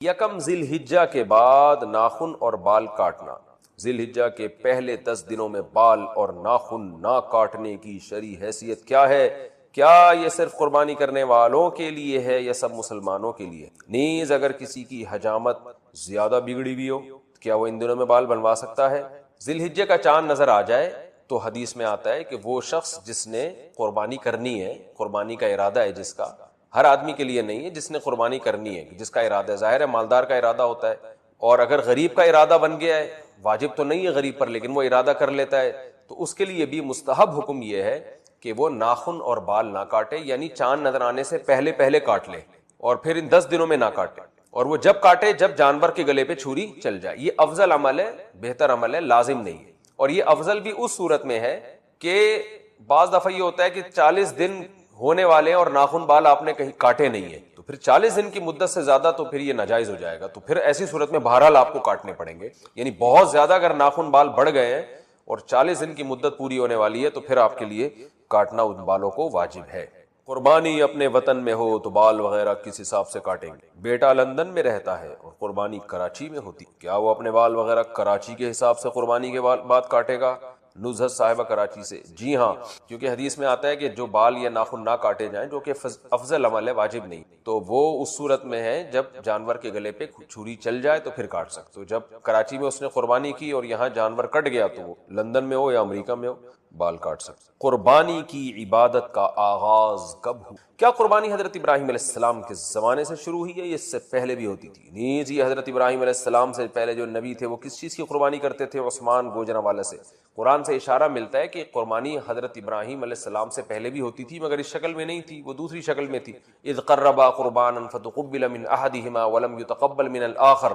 یکم ذی الحجہ کے بعد ناخن اور بال کاٹنا۔ ذی الحجہ کے پہلے 10 دنوں میں بال اور ناخن نہ کاٹنے کی شرعی حیثیت کیا ہے؟ کیا یہ صرف قربانی کرنے والوں کے لیے ہے یا سب مسلمانوں کے لیے؟ نیز اگر کسی کی حجامت زیادہ بگڑی ہوئی ہو کیا وہ ان دنوں میں بال بنوا سکتا ہے؟ ذی الحجہ کا چاند نظر آ جائے تو حدیث میں آتا ہے کہ وہ شخص جس نے قربانی کرنی ہے، قربانی کا ارادہ ہے جس کا، ہر آدمی کے لیے نہیں ہے، جس نے قربانی کرنی ہے، جس کا ارادہ ہے، ظاہر ہے مالدار کا ارادہ ہوتا ہے، اور اگر غریب کا ارادہ بن گیا ہے، واجب تو نہیں ہے غریب پر لیکن وہ ارادہ کر لیتا ہے، تو اس کے لیے بھی مستحب حکم یہ ہے کہ وہ ناخن اور بال نہ کاٹے، یعنی چاند نظر آنے سے پہلے پہلے کاٹ لے اور پھر ان 10 دنوں میں نہ کاٹے، اور وہ جب کاٹے جب جانور کے گلے پہ چھری چل جائے۔ یہ افضل عمل ہے، بہتر عمل ہے، لازم نہیں ہے۔ اور یہ افضل بھی اس صورت میں ہے کہ بعض دفعہ یہ ہوتا ہے کہ 40 دن ہونے والے اور ناخن بال آپ نے کہیں کاٹے نہیں ہیں، تو پھر 40 دن کی مدت سے زیادہ تو پھر یہ ناجائز ہو جائے گا، تو پھر ایسی صورت میں بہرحال آپ کو کاٹنے پڑیں گے، یعنی بہت زیادہ اگر ناخن بال بڑھ گئے ہیں اور 40 دن کی مدت پوری ہونے والی ہے تو پھر آپ کے لیے کاٹنا ان بالوں کو واجب ہے۔ قربانی اپنے وطن میں ہو تو بال وغیرہ کس حساب سے کاٹیں گے؟ بیٹا لندن میں رہتا ہے اور قربانی کراچی میں ہوتی، کیا وہ اپنے بال وغیرہ کراچی کے حساب سے قربانی کے بعد کاٹے گا؟ نزہت صاحبہ کراچی سے۔ جی ہاں، کیونکہ حدیث میں آتا ہے کہ جو بال یا ناخن نہ کاٹے جائیں، جو کہ افضل عمل ہے، واجب نہیں، تو وہ اس صورت میں ہے جب جانور کے گلے پہ چھری چل جائے تو پھر کاٹ سکتے ہو۔ جب کراچی میں اس نے قربانی کی اور یہاں جانور کٹ گیا تو وہ لندن میں ہو یا امریکہ میں ہو بال کاٹ سکتے۔ قربانی کی عبادت کا آغاز کب ہوا؟ کیا قربانی حضرت ابراہیم علیہ السلام کے زمانے سے شروع ہوئی ہے یا اس سے پہلے بھی ہوتی تھی؟ نیز یہ حضرت ابراہیم علیہ السلام سے پہلے جو نبی تھے وہ کس چیز کی قربانی کرتے تھے؟ عثمان گوجرانوالہ سے۔ قرآن سے اشارہ ملتا ہے کہ قربانی حضرت ابراہیم علیہ السلام سے پہلے بھی ہوتی تھی، مگر اس شکل میں نہیں تھی، وہ دوسری شکل میں تھی۔ اذ قربا قربانا فتقبل من احدہما ولم يتقبل من الآخر۔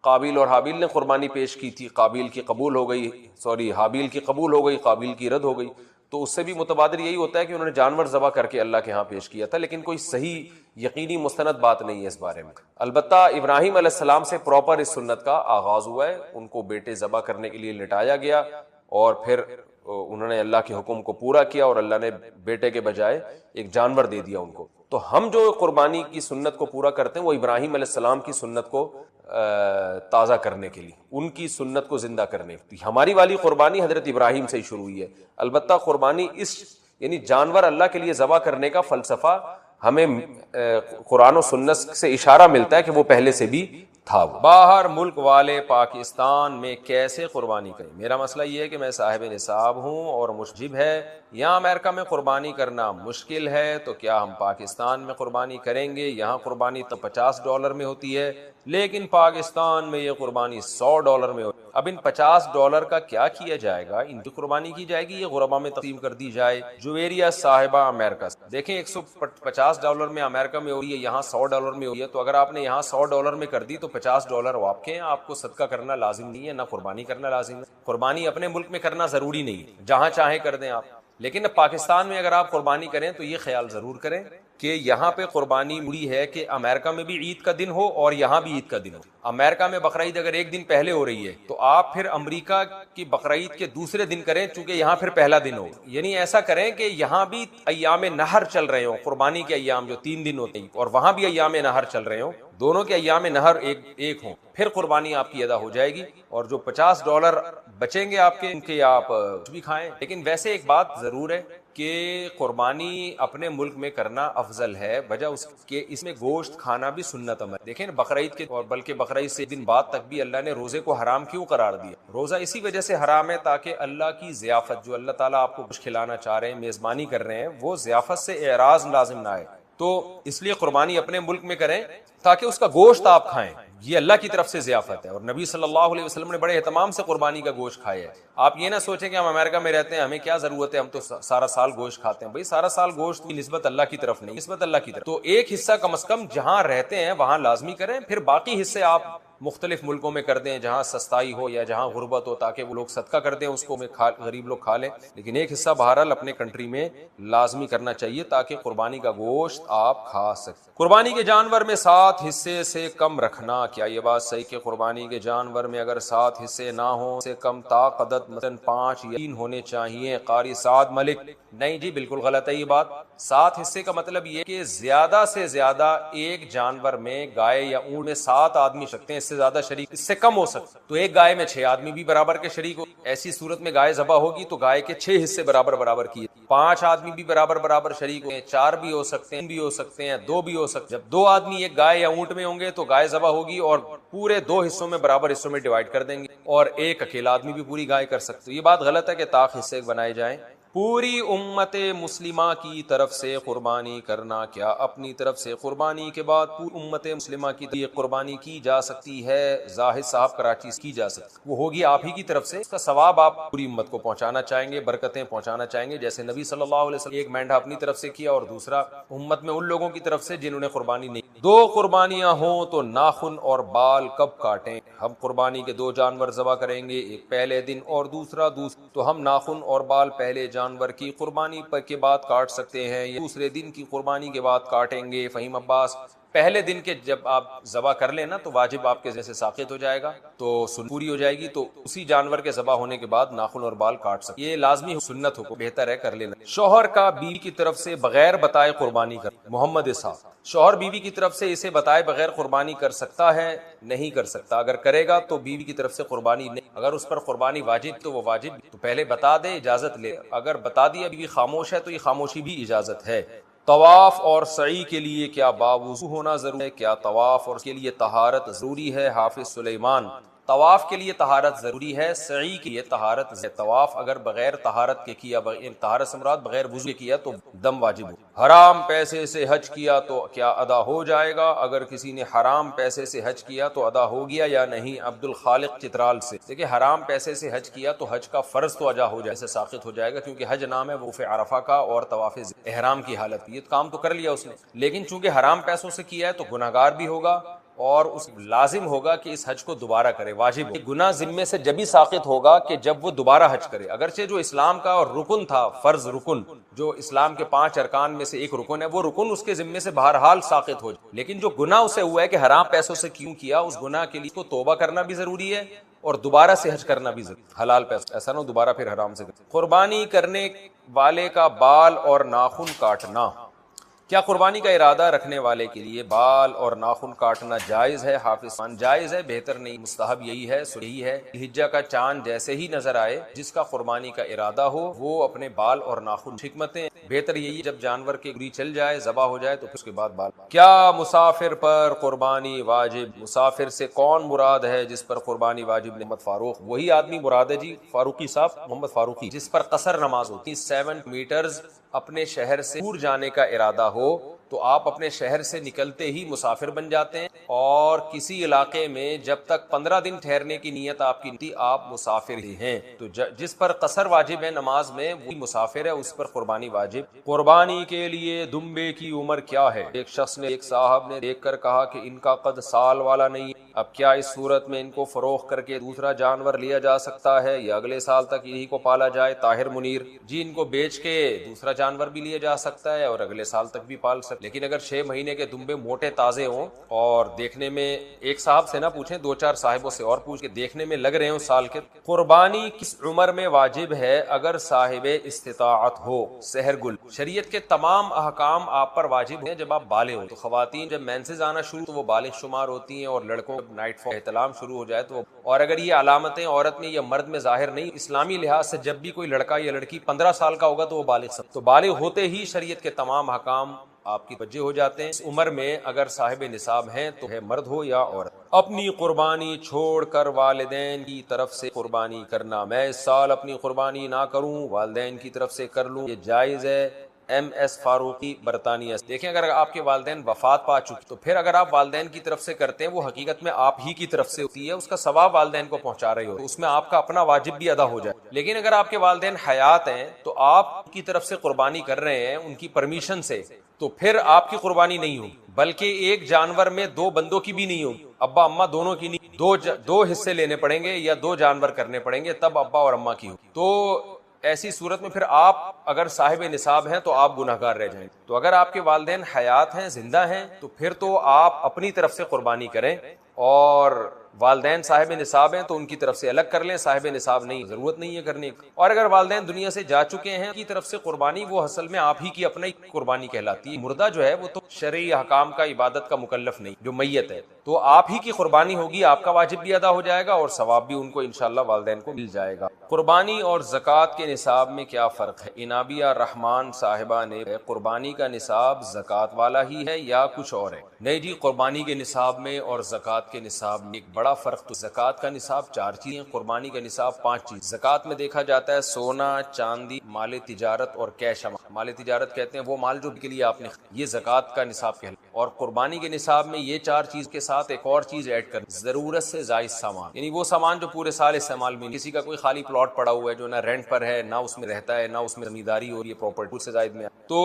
قابیل اور حابیل نے قربانی پیش کی تھی، قابیل کی قبول ہو گئی، حابیل کی قبول ہو گئی، قابیل کی رد ہو گئی، تو اس سے بھی متبادر یہی ہوتا ہے کہ انہوں نے جانور ذبح کر کے اللہ کے ہاں پیش کیا تھا، لیکن کوئی صحیح یقینی مستند بات نہیں ہے اس بارے میں۔ البتہ ابراہیم علیہ السلام سے پراپر اس سنت کا آغاز ہوا ہے، ان کو بیٹے ذبح کرنے کے لیے لٹایا گیا اور پھر انہوں نے اللہ کے حکم کو پورا کیا اور اللہ نے بیٹے کے بجائے ایک جانور دے دیا ان کو۔ تو ہم جو قربانی کی سنت کو پورا کرتے ہیں وہ ابراہیم علیہ السلام کی سنت کو تازہ کرنے کے لیے، ان کی سنت کو زندہ کرنے کے لیے۔ ہماری والی قربانی حضرت ابراہیم سے ہی شروع ہوئی ہے۔ البتہ قربانی یعنی جانور اللہ کے لیے ذبح کرنے کا فلسفہ ہمیں قرآن و سنت سے اشارہ ملتا ہے کہ وہ پہلے سے بھی تھا۔ باہر ملک والے پاکستان میں کیسے قربانی کریں؟ میرا مسئلہ یہ ہے کہ میں صاحب نصاب ہوں اور مشجب ہے، یہاں امریکہ میں قربانی کرنا مشکل ہے، تو کیا ہم پاکستان میں قربانی کریں گے؟ یہاں قربانی تو $50 میں ہوتی ہے، لیکن پاکستان میں یہ قربانی $100 میں ہوتی ہے۔ اب ان $50 کا کیا کیا جائے گا؟ ان کی قربانی کی جائے گی یا غربا میں تقسیم کر دی جائے؟ جویریہ صاحبہ امریکہ سے۔ دیکھیں $150 میں امریکہ میں ہو رہی ہے، یہاں $100 میں ہو رہی ہے، تو اگر آپ نے یہاں $100 میں کر دی تو $50 وہ آپ کے ہیں، آپ کو صدقہ کرنا لازم نہیں ہے، نہ قربانی کرنا لازم ہے۔ قربانی اپنے ملک میں کرنا ضروری نہیں ہے، جہاں چاہیں کر دیں آپ، لیکن پاکستان میں اگر آپ قربانی کریں تو یہ خیال ضرور کریں کہ یہاں پہ قربانی مڑی ہے کہ امریکہ میں بھی عید کا دن ہو اور یہاں بھی عید کا دن ہو۔ امریکہ میں بقرعید اگر ایک دن پہلے ہو رہی ہے تو آپ پھر امریکہ کی بقرعید کے دوسرے دن کریں، چونکہ یہاں پھر پہلا دن ہو، یعنی ایسا کریں کہ یہاں بھی ایام نہر چل رہے ہوں، قربانی کے ایام جو 3 دن ہوتے ہیں، اور وہاں بھی ایام نہر چل رہے ہوں، دونوں کے ایام نہر ایک ہوں، پھر قربانی آپ کی ادا ہو جائے گی، اور جو $50 بچیں گے آپ کے، ان کے آپ کچھ بھی کھائیں۔ لیکن ویسے ایک بات ضرور ہے کہ قربانی اپنے ملک میں کرنا افضل ہے، وجہ اس کے اس میں گوشت کھانا بھی سنت عمل۔ دیکھیں بقرعید کے، اور بلکہ بقرعید سے دن بعد تک بھی اللہ نے روزے کو حرام کیوں قرار دیا؟ روزہ اسی وجہ سے حرام ہے تاکہ اللہ کی ضیافت، جو اللہ تعالیٰ آپ کو کچھ کھلانا چاہ رہے ہیں، میزبانی کر رہے ہیں، وہ ضیافت سے اعراض لازم نہ آئے، تو اس لیے قربانی اپنے ملک میں کریں تاکہ اس کا گوشت آپ کھائیں، یہ اللہ کی طرف سے ضیافت ہے، اور نبی صلی اللہ علیہ وسلم نے بڑے اہتمام سے قربانی کا گوشت کھایا ہے۔ آپ یہ نہ سوچیں کہ ہم امریکہ میں رہتے ہیں، ہمیں کیا ضرورت ہے، ہم تو سارا سال گوشت کھاتے ہیں۔ بھئی سارا سال گوشت کی نسبت اللہ کی طرف نہیں، نسبت اللہ کی طرف، تو ایک حصہ کم از کم جہاں رہتے ہیں وہاں لازمی کریں، پھر باقی حصے آپ مختلف ملکوں میں کر دیں جہاں سستائی ہو یا جہاں غربت ہو، تاکہ وہ لوگ صدقہ کر دیں اس کو، غریب لوگ کھا لیں، لیکن ایک حصہ بہرحال اپنے کنٹری میں لازمی کرنا چاہیے تاکہ قربانی کا گوشت آپ کھا سکیں۔ قربانی کے جانور میں 7 حصے سے کم رکھنا، کیا یہ بات صحیح کہ قربانی کے جانور میں اگر 7 حصے نہ ہوں سے کم طاقت مثلا 5 یا 3 ہونے چاہیے؟ قاری سعد ملک: نہیں جی بالکل غلط ہے یہ بات۔ 7 حصے کا مطلب یہ کہ زیادہ سے زیادہ ایک جانور میں، گائے یا اونٹ میں 7 آدمی سکتے ہیں، اس سے زیادہ شریک، اس سے کم ہو سکتا تو ایک گائے میں 6 آدمی بھی برابر کے شریک ہو۔ ایسی صورت میں گائے ذبح ہوگی تو گائے کے 6 حصے برابر کیے، 5 آدمی بھی برابر شریک ہیں، 4 بھی ہو سکتے ہیں، 3 بھی ہو سکتے ہیں، 2 بھی ہو سکتے ہیں۔ جب 2 آدمی ایک گائے یا اونٹ میں ہوں گے تو گائے ذبح ہوگی اور پورے 2 حصوں میں برابر حصوں میں ڈیوائیڈ کر دیں گے، اور ایک اکیلا آدمی بھی پوری گائے کر سکتے۔ یہ بات غلط ہے کہ طاق حصے بنائے جائیں۔ پوری امت مسلمہ کی طرف سے قربانی کرنا، کیا اپنی طرف سے قربانی کے بعد پوری امت مسلمہ کی طرف قربانی کی جا سکتی ہے؟ زاہد صاحب کراچی سے کی جا سکتی، وہ ہوگی آپ ہی کی طرف سے، اس کا ثواب آپ پوری امت کو پہنچانا چاہیں گے، برکتیں پہنچانا چاہیں گے، جیسے نبی صلی اللہ علیہ وسلم ایک مینڈھا اپنی طرف سے کیا اور دوسرا امت میں ان لوگوں کی طرف سے جنہوں نے قربانی نہیں۔ 2 قربانیاں ہوں تو ناخن اور بال کب کاٹیں؟ ہم قربانی کے 2 جانور ذبح کریں گے، ایک پہلے دن اور دوسرا تو ہم ناخن اور بال پہلے جانور کی قربانی کے بعد کاٹ سکتے ہیں یا دوسرے دن کی قربانی کے بعد کاٹیں گے؟ فہیم عباس: پہلے دن کے جب آپ ذبح کر لیں نا تو واجب آپ کے جیسے ساقط ہو جائے گا، تو سن پوری ہو جائے گی، تو اسی جانور کے ذبح ہونے کے بعد ناخن اور بال کاٹ سکتے، یہ لازمی سنت ہو، بہتر ہے کر لینا۔ شوہر کا بیوی کی طرف سے بغیر بتائے قربانی کر، محمد اسحاق: شوہر بیوی کی طرف سے اسے بتائے بغیر قربانی کر سکتا ہے؟ نہیں کر سکتا، اگر کرے گا تو بیوی کی طرف سے قربانی نہیں، اگر اس پر قربانی واجب تو وہ واجب تو پہلے بتا دے، اجازت لے، اگر بتا دیا بیوی خاموش ہے تو یہ خاموشی بھی اجازت ہے۔ طواف اور سعی کے لیے کیا باوضو ہونا ضروری ہے؟ کیا طواف اور کے لیے طہارت ضروری ہے؟ حافظ سلیمان: طواف کے لیے طہارت ضروری ہے، سعی کے لیے طہارت ہے۔ طواف اگر بغیر طہارت کے کیا، طہارت سے مراد بغیر وضو کے کیا تو دم واجب ہو۔ حرام پیسے سے حج کیا تو کیا ادا ہو جائے گا؟ اگر کسی نے حرام پیسے سے حج کیا تو ادا ہو گیا یا نہیں؟ عبد الخالق چترال سے: دیکھیں حرام پیسے سے حج کیا تو حج کا فرض تو ادا ہو جائے، سے ساقط ہو جائے گا، کیونکہ حج نام ہے وقوف عرفہ کا اور طواف احرام کی حالت، یہ کام تو کر لیا اس نے، لیکن چونکہ حرام پیسوں سے کیا ہے تو گناہگار بھی ہوگا اور اس لازم ہوگا کہ اس حج کو دوبارہ کرے، واجب ہو۔ گناہ ذمے سے جبھی ساقط ہوگا کہ جب وہ دوبارہ حج کرے، اگرچہ جو اسلام کا رکن تھا، فرض رکن جو اسلام کے 5 ارکان میں سے ایک رکن ہے، وہ رکن اس کے ذمے سے بہرحال ساقط ہو جائے، لیکن جو گناہ اسے ہوا ہے کہ حرام پیسوں سے کیوں کیا، اس گناہ کے لیے اس کو توبہ کرنا بھی ضروری ہے اور دوبارہ سے حج کرنا بھی ضروری، حلال پیسہ، ایسا نہ ہو دوبارہ پھر حرام سے کرے۔ قربانی کرنے والے کا بال اور ناخن کاٹنا، کیا قربانی کا ارادہ رکھنے والے کے لیے بال اور ناخن کاٹنا جائز ہے؟ حافظ: جائز ہے، بہتر نہیں، مستحب یہی ہے، یہی ہے۔ ہجہ کا چاند جیسے ہی نظر آئے، جس کا قربانی کا ارادہ ہو وہ اپنے بال اور ناخن، حکمتیں بہتر یہی ہے جب جانور کی گری چل جائے، ذبح ہو جائے تو پھر اس کے بعد بال۔ کیا مسافر پر قربانی واجب؟ مسافر سے کون مراد ہے جس پر قربانی واجب؟ محمد فاروق: وہی آدمی مراد ہے جی، فاروقی صاحب، محمد فاروقی، جس پر قصر نماز ہوتی، 7 میٹرز اپنے شہر سے دور جانے کا ارادہ ہو تو آپ اپنے شہر سے نکلتے ہی مسافر بن جاتے ہیں، اور کسی علاقے میں جب تک 15 دن ٹھہرنے کی نیت آپ کی نہیں، آپ مسافر ہی ہیں، تو جس پر قصر واجب ہے نماز میں وہی مسافر ہے، اس پر قربانی واجب۔ قربانی کے لیے دمبے کی عمر کیا ہے؟ ایک شخص نے، ایک صاحب نے دیکھ کر کہا کہ ان کا قد سال والا نہیں، اب کیا اس صورت میں ان کو فروخت کر کے دوسرا جانور لیا جا سکتا ہے یا اگلے سال تک یہی کو پالا جائے؟ طاہر منیر: جی ان کو بیچ کے دوسرا جانور بھی لیا جا سکتا ہے اور اگلے سال تک بھی پال سکتے، لیکن اگر 6 مہینے کے دمبے موٹے تازے ہوں اور دیکھنے میں، ایک صاحب سے نہ پوچھیں، 2-4 صاحبوں سے اور پوچھ کے، دیکھنے میں لگ رہے ہوں سال کے۔ قربانی کس عمر میں واجب ہے اگر صاحب استطاعت ہو؟ سحر گل: شریعت کے تمام احکام آپ پر واجب ہیں جب آپ بالغ ہو، تو خواتین جب مینسز آنا شروع تو وہ بالغ شمار ہوتی ہیں، اور لڑکوں نائٹ فال احتلام شروع ہو جائے تو، اور اگر یہ علامتیں عورت میں یا مرد میں ظاہر نہیں، اسلامی لحاظ سے جب بھی کوئی لڑکا یا لڑکی 15 سال کا ہوگا تو وہ بالغ تو بالغ ہوتے ہی شریعت کے تمام احکام آپ کی بجے ہو جاتے ہیں۔ اس عمر میں اگر صاحب نصاب ہیں تو ہے مرد ہو یا عورت۔ اپنی قربانی چھوڑ کر والدین کی طرف سے قربانی کرنا، میں اس سال اپنی قربانی نہ کروں، والدین کی طرف سے کر لوں، یہ جائز ہے؟ ایم ایس فاروقی، برطانیہ۔ دیکھیں اگر آپ کے والدین وفات پا چکے تو پھر اگر آپ والدین کی طرف سے کرتے ہیں وہ حقیقت میں آپ ہی کی طرف سے ہوتی ہے، اس کا ثواب والدین کو پہنچا رہے ہو تو اس میں آپ کا اپنا واجب بھی ادا ہو جائے، لیکن اگر آپ کے والدین حیات ہیں تو آپ کی طرف سے قربانی کر رہے ہیں ان کی پرمیشن سے، تو پھر آپ کی قربانی نہیں ہوگی، بلکہ ایک جانور میں 2 بندوں کی بھی نہیں ہوگی۔ ابا اماں دونوں کی نہیں، دو حصے لینے پڑیں گے یا 2 جانور کرنے پڑیں گے تب ابا اور اماں کی ہو. تو ایسی صورت میں پھر آپ اگر صاحب نصاب ہیں تو آپ گناہگار رہ جائیں. تو اگر آپ کے والدین حیات ہیں، زندہ ہیں، تو پھر تو آپ اپنی طرف سے قربانی کریں، اور والدین صاحب نصاب ہیں تو ان کی طرف سے الگ کر لیں، صاحب نصاب نہیں، ضرورت نہیں ہے کرنے کی. اور اگر والدین دنیا سے جا چکے ہیں کی طرف سے قربانی، وہ اصل میں آپ ہی کی اپنا ہی قربانی کہلاتی ہے. مردہ جو ہے وہ تو شرعی احکام کا، عبادت کا مکلف نہیں، جو میت ہے تو آپ ہی کی قربانی ہوگی، آپ کا واجب بھی ادا ہو جائے گا اور ثواب بھی ان کو انشاءاللہ والدین کو مل جائے گا. قربانی اور زکوٰۃ کے نصاب میں کیا فرق ہے؟ انابیہ رحمان صاحبہ نے قربانی کا نصاب زکوٰۃ والا ہی ہے یا کچھ اور ہے؟ نہیں جی، قربانی کے نصاب میں اور زکوٰۃ کے نصاب میں ایک بڑا فرق. تو زکوٰۃ کا نصاب 4 چیزیں، قربانی کا نصاب 5 چیز. زکوٰۃ میں دیکھا جاتا ہے سونا، چاندی، مال تجارت اور کیش امال. مال تجارت کہتے ہیں وہ مال جو کے لیے آپ نے، یہ زکوٰۃ کا نصاب کہلاتا ہے. اور قربانی کے نصاب میں یہ 4 چیز کے ساتھ ایک اور چیز ایڈ کریں، ضرورت سے زائد سامان، یعنی وہ سامان جو پورے سال استعمال میں نہیں. کسی کا کوئی خالی پلاٹ پڑا ہوا ہے جو نہ رینٹ پر ہے، نہ اس میں رہتا ہے، نہ اس میں زمینداری ہو رہی ہے، پراپرٹی سے زائد میں تو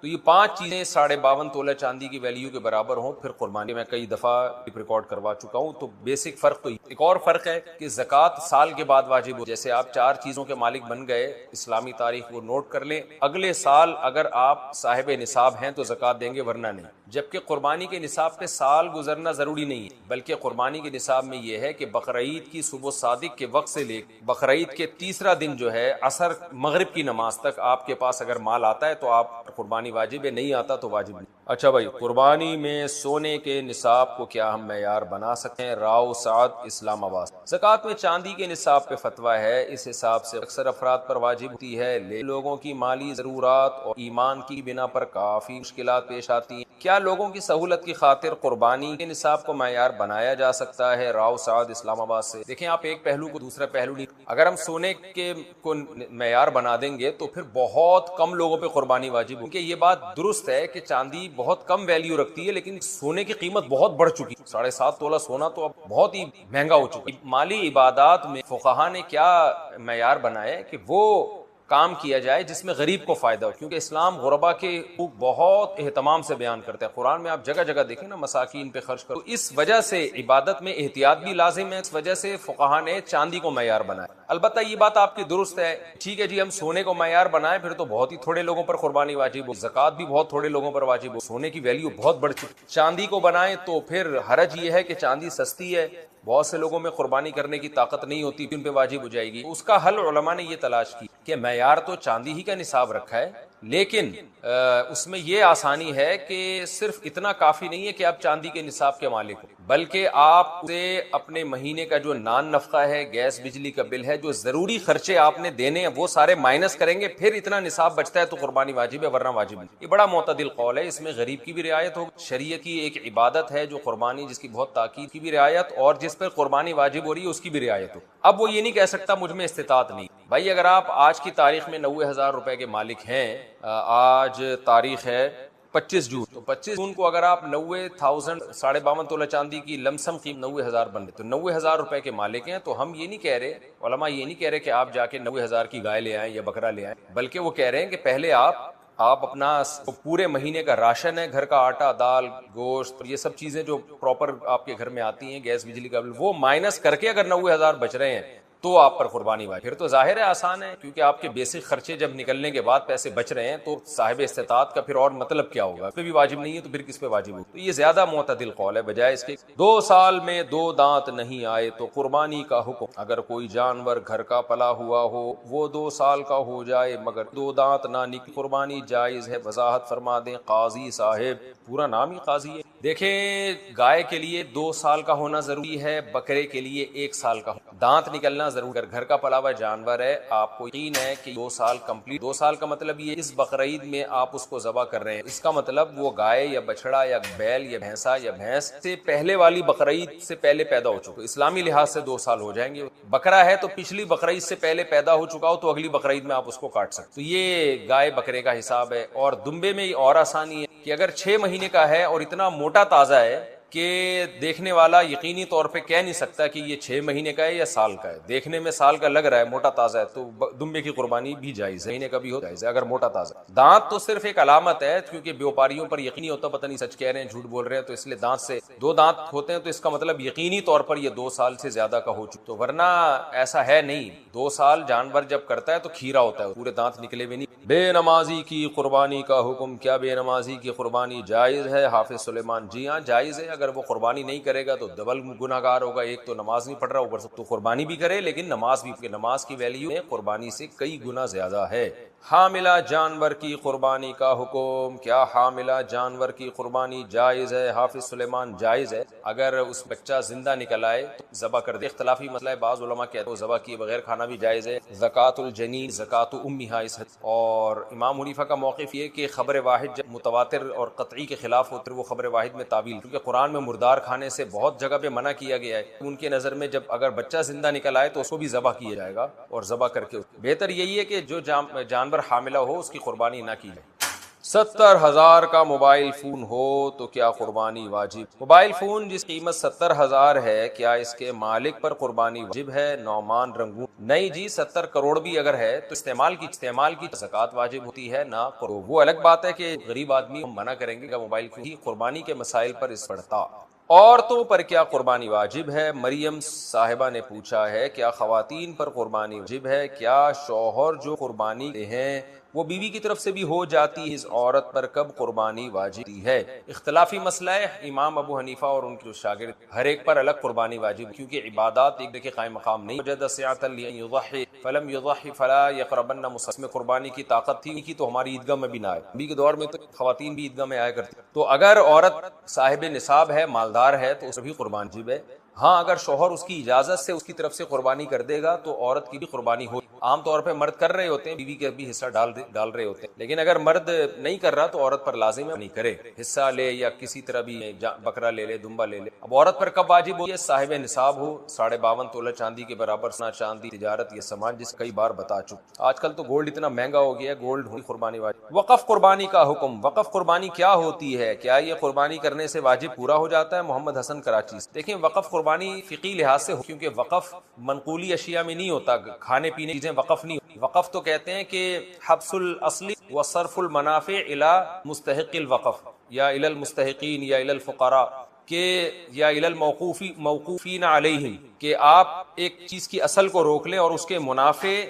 یہ 5 چیزیں 52.5 تولہ چاندی کی ویلیو کے برابر ہوں پھر قربانی. میں کئی دفعہ ریکارڈ کروا چکا ہوں. تو بیسک فرق تو ایک اور فرق ہے کہ زکوٰۃ سال کے بعد واجب ہو. جیسے آپ 4 چیزوں کے مالک بن گئے، اسلامی تاریخ کو نوٹ کر لیں، اگلے سال اگر آپ صاحب نصاب ہیں تو زکوٰۃ دیں گے، ورنہ نہیں. جبکہ قربانی کے نصاب پہ سال گزرنا ضروری نہیں ہے، بلکہ قربانی کے نصاب میں یہ ہے کہ بقرعید کی صبح صادق کے وقت سے لے بقرعید کے تیسرا دن جو ہے عصر مغرب کی نماز تک آپ کے پاس اگر مال آتا ہے تو آپ قربانی واجب ہے، نہیں آتا تو واجب نہیں. اچھا بھائی، قربانی میں سونے کے نصاب کو کیا ہم معیار بنا سکتے ہیں؟ راؤ سعد، اسلام آباد. زکوٰۃ میں چاندی کے نصاب پہ فتویٰ ہے، اس حساب سے اکثر افراد پر واجب ہوتی ہے، لوگوں کی مالی ضرورات اور ایمان کی بنا پر کافی مشکلات پیش آتی ہیں. کیا لوگوں کی سہولت کی خاطر قربانی کے نصاب کو معیار بنایا جا سکتا ہے؟ راؤ سعد، اسلام آباد سے. دیکھیں، آپ ایک پہلو کو دوسرا پہلو نہیں، اگر ہم سونے کے کو معیار بنا دیں گے تو پھر بہت کم لوگوں پہ قربانی واجب ہوگی. یہ بات درست ہے کہ چاندی بہت کم ویلیو رکھتی ہے، لیکن سونے کی قیمت بہت بڑھ چکی. 7.5 تولہ سونا تو اب بہت ہی مہنگا ہو چکا. مالی عبادات میں فقہا نے کیا معیار بنایا ہے کہ وہ کام کیا جائے جس میں غریب کو فائدہ ہو، کیونکہ اسلام غربا کے حقوق بہت اہتمام سے بیان کرتا ہے. قرآن میں آپ جگہ جگہ دیکھیں نا، مساکین پہ خرچ کرو. اس وجہ سے عبادت میں احتیاط بھی لازم ہے، اس وجہ سے فقہا نے چاندی کو معیار بنایا. البتہ یہ بات آپ کی درست ہے، ٹھیک ہے جی، ہم سونے کو معیار بنائیں پھر تو بہت ہی تھوڑے لوگوں پر قربانی واجب ہو، زکوٰۃ بھی بہت تھوڑے لوگوں پر واجب ہو، سونے کی ویلیو بہت بڑھ چکی. چاندی کو بنائیں تو پھر حرج یہ ہے کہ چاندی سستی ہے، بہت سے لوگوں میں قربانی کرنے کی طاقت نہیں ہوتی، ان پہ واجب ہو جائے گی. اس کا حل علماء نے یہ تلاش کی کہ معیار تو چاندی ہی کا نصاب رکھا ہے، لیکن اس میں یہ آسانی ہے کہ صرف اتنا کافی نہیں ہے کہ آپ چاندی کے نصاب کے مالک ہو، بلکہ آپ سے اپنے مہینے کا جو نان نفقہ ہے، گیس بجلی کا بل ہے، جو ضروری خرچے آپ نے دینے ہیں وہ سارے مائنس کریں گے، پھر اتنا نصاب بچتا ہے تو قربانی واجب ہے، ورنہ واجب نہیں. یہ بڑا معتدل قول ہے، اس میں غریب کی بھی رعایت ہو. شریعت کی ایک عبادت ہے جو قربانی، جس کی بہت تاکید کی بھی رعایت، اور جس پر قربانی واجب ہو رہی ہے اس کی بھی رعایت ہو. اب وہ یہ نہیں کہہ سکتا مجھ میں استطاعت نہیں. بھائی اگر آپ آج کی تاریخ میں 90,000 روپے کے مالک ہیں، آج تاریخ ہے 25 جون، تو 25 جون کو اگر آپ 90,000 52.5 تولہ چاندی کی لمسم قیمت 90,000 بن رہے تو 90,000 روپے کے مالک ہیں. تو ہم یہ نہیں کہہ رہے، علماء یہ نہیں کہہ رہے کہ آپ جا کے 90,000 کی گائے لے آئیں یا بکرا لے آئیں، بلکہ وہ کہہ رہے ہیں کہ پہلے آپ اپنا پورے مہینے کا راشن ہے، گھر کا آٹا، دال، گوشت، یہ سب چیزیں جو پراپر آپ کے گھر میں آتی ہیں، گیس بجلی کا بل، وہ مائنس کر کے اگر 90,000 بچ رہے ہیں تو آپ پر قربانی واجب. پھر تو ظاہر ہے آسان ہے، کیونکہ آپ کے بیسک خرچے جب نکلنے کے بعد پیسے بچ رہے ہیں تو صاحب استطاعت کا پھر اور مطلب کیا ہوگا؟ اس پہ بھی واجب نہیں ہے تو پھر کس پہ واجب ہوگا؟ تو یہ زیادہ معتدل قول ہے، بجائے اس کے 2 سال میں 2 دانت نہیں آئے تو قربانی کا حکم. اگر کوئی جانور گھر کا پلا ہوا ہو، وہ 2 سال کا ہو جائے مگر 2 دانت نہ نکلے، قربانی جائز ہے. وضاحت فرما دیں قاضی صاحب. پورا نام ہی قاضی ہے. دیکھیں، گائے کے لیے 2 سال کا ہونا ضروری ہے، بکرے کے لیے 1 سال کا. دانت نکلنا ضروری. اگر گھر کا پلا ہوا جانور ہے، آپ کو یقین ہے کہ 2 سال کمپلیٹ، 2 سال کا مطلب یہ اس بقرعید میں آپ اس کو ذبح کر رہے ہیں، اس کا مطلب وہ گائے یا بچڑا یا بیل یا بھینسا یا بھینس سے پہلے والی بقرعید سے پہلے پیدا ہو چکا. اسلامی لحاظ سے 2 سال ہو جائیں گے. بکرا ہے تو پچھلی بقرعید سے پہلے پیدا ہو چکا ہو تو اگلی بقرعید میں آپ اس کو کاٹ سکتے. تو یہ گائے بکرے کا حساب ہے. اور دمبے میں اور آسانی ہے کہ اگر 6 مہینے کا ہے اور اتنا موٹا تازہ ہے کہ دیکھنے والا یقینی طور پہ کہہ نہیں سکتا کہ یہ 6 مہینے کا ہے یا سال کا ہے. دیکھنے میں سال کا لگ رہا ہے، موٹا تازہ ہے، تو دمبے کی قربانی بھی جائز ہے، مہینے کا بھی ہو جائز ہے اگر موٹا تازہ. دانت تو صرف ایک علامت ہے، کیونکہ بیوپاریوں پر یقینی ہوتا پتہ نہیں سچ کہہ رہے ہیں جھوٹ بول رہے ہیں، تو اس لیے دانت سے 2 دانت ہوتے ہیں تو اس کا مطلب یقینی طور پر یہ 2 سال سے زیادہ کا ہو چکا. تو ورنہ ایسا ہے نہیں، 2 سال جانور جب کرتا ہے تو کھیرا ہوتا ہے، پورے دانت نکلے بھی نہیں. بے نمازی کی قربانی کا حکم. کیا بے نمازی کی قربانی جائز ہے حافظ سلیمان؟ جی ہاں جائز ہے. اگر وہ قربانی نہیں کرے گا تو ڈبل گناہ گار ہوگا. ایک تو نماز نہیں پڑھ رہا، اوپر سے تو قربانی بھی کرے لیکن نماز بھی، نماز کی ویلیو قربانی سے کئی گنا زیادہ ہے. حاملہ جانور کی قربانی کا حکم. کیا حاملہ جانور کی قربانی جائز ہے حافظ سلیمان؟ جائز ہے. اگر اس بچہ زندہ نکل آئے تو ذبح کر دے. اختلافی مسئلہ ہے، بعض علماء کہتے ہیں ذبح کیے بغیر کھانا بھی جائز ہے. زکوٰۃ الجنین زکوٰۃ امہا اس حد. اور امام حنیفہ کا موقف یہ کہ خبر واحد جب متواتر اور قطعی کے خلاف ہوتے وہ خبر واحد میں تعویل، کیونکہ قرآن میں مردار کھانے سے بہت جگہ پہ منع کیا گیا ہے. ان کے نظر میں جب اگر بچہ زندہ نکل آئے تو اس کو بھی ذبح کیا جائے گا، اور ذبح کر کے بہتر یہی ہے کہ جو جانور حاملہ ہو اس کی قربانی نہ کی جائے. 70,000 کا موبائل فون ہو تو کیا قربانی واجب؟ موبائل فون جس قیمت 70,000 ہے، کیا اس کے مالک پر قربانی واجب ہے؟ نعمان رنگون. نہیں جی، 70 کروڑ بھی اگر ہے تو استعمال کی زکوٰۃ واجب ہوتی ہے نہ قرض. وہ الگ بات ہے کہ غریب آدمی ہم منع کریں گے کہ موبائل فون کی قربانی کے مسائل پر اس پڑتا. عورتوں پر کیا قربانی واجب ہے؟ مریم صاحبہ نے پوچھا ہے. کیا خواتین پر قربانی واجب ہے؟ کیا شوہر جو قربانی دے ہیں وہ بیوی کی طرف سے بھی ہو جاتی ہے؟ اس عورت پر کب قربانی واجب ہے؟ اختلافی مسئلہ ہے. امام ابو حنیفہ اور ان کے جو شاگرد ہر ایک پر الگ قربانی واجب، کیونکہ عبادات ایک کے قائم مقام نہیں. وجد سعۃ لأن یضحی فلم یضحی فلا یقربن مصلی. میں قربانی کی طاقت تھی کی تو ہماری عیدگاہ میں بھی نہ آئے. نبی کے دور میں تو خواتین بھی عیدگاہ میں آیا کرتی. تو اگر عورت صاحب نصاب ہے، مالدار ہے، تو اس بھی قربانی واجب ہے. ہاں اگر شوہر اس کی اجازت سے اس کی طرف سے قربانی کر دے گا تو عورت کی بھی قربانی ہو. عام طور پہ مرد کر رہے ہوتے ہیں، بیوی کے بھی حصہ ڈال رہے ہوتے ہیں، لیکن اگر مرد نہیں کر رہا تو عورت پر لازم ہے نہیں کرے، حصہ لے یا کسی طرح بھی بکرا لے لے، دمبا لے لے. اب عورت پر کب واجب ہو؟ یہ صاحب نصاب ہو، 52.5 تولہ چاندی کے برابر. سونا چاندی تجارت یہ سامان جس کئی بار بتا چکا. آج کل تو گولڈ اتنا مہنگا ہو گیا ہے، گولڈ ہوئی قربانی واجب. وقف قربانی کا حکم. وقف قربانی کیا ہوتی ہے؟ کیا یہ قربانی کرنے سے واجب پورا ہو جاتا ہے؟ محمد حسن کراچی سے. دیکھیں وقف قربانی فقہی لحاظ سے، کیونکہ وقف منقولی اشیاء میں نہیں ہوتا، کھانے پینے کی چیزیں وقف نہیں. وقف تو کہتے ہیں کہ حبس الاصل وصرف المنافع الى مستحق الوقف یا الى المستحقین یا الى الفقراء کہ یا الى الموقوفین علیہم، کہ آپ ایک چیز کی اصل کو روک لیں اور اس کے منافع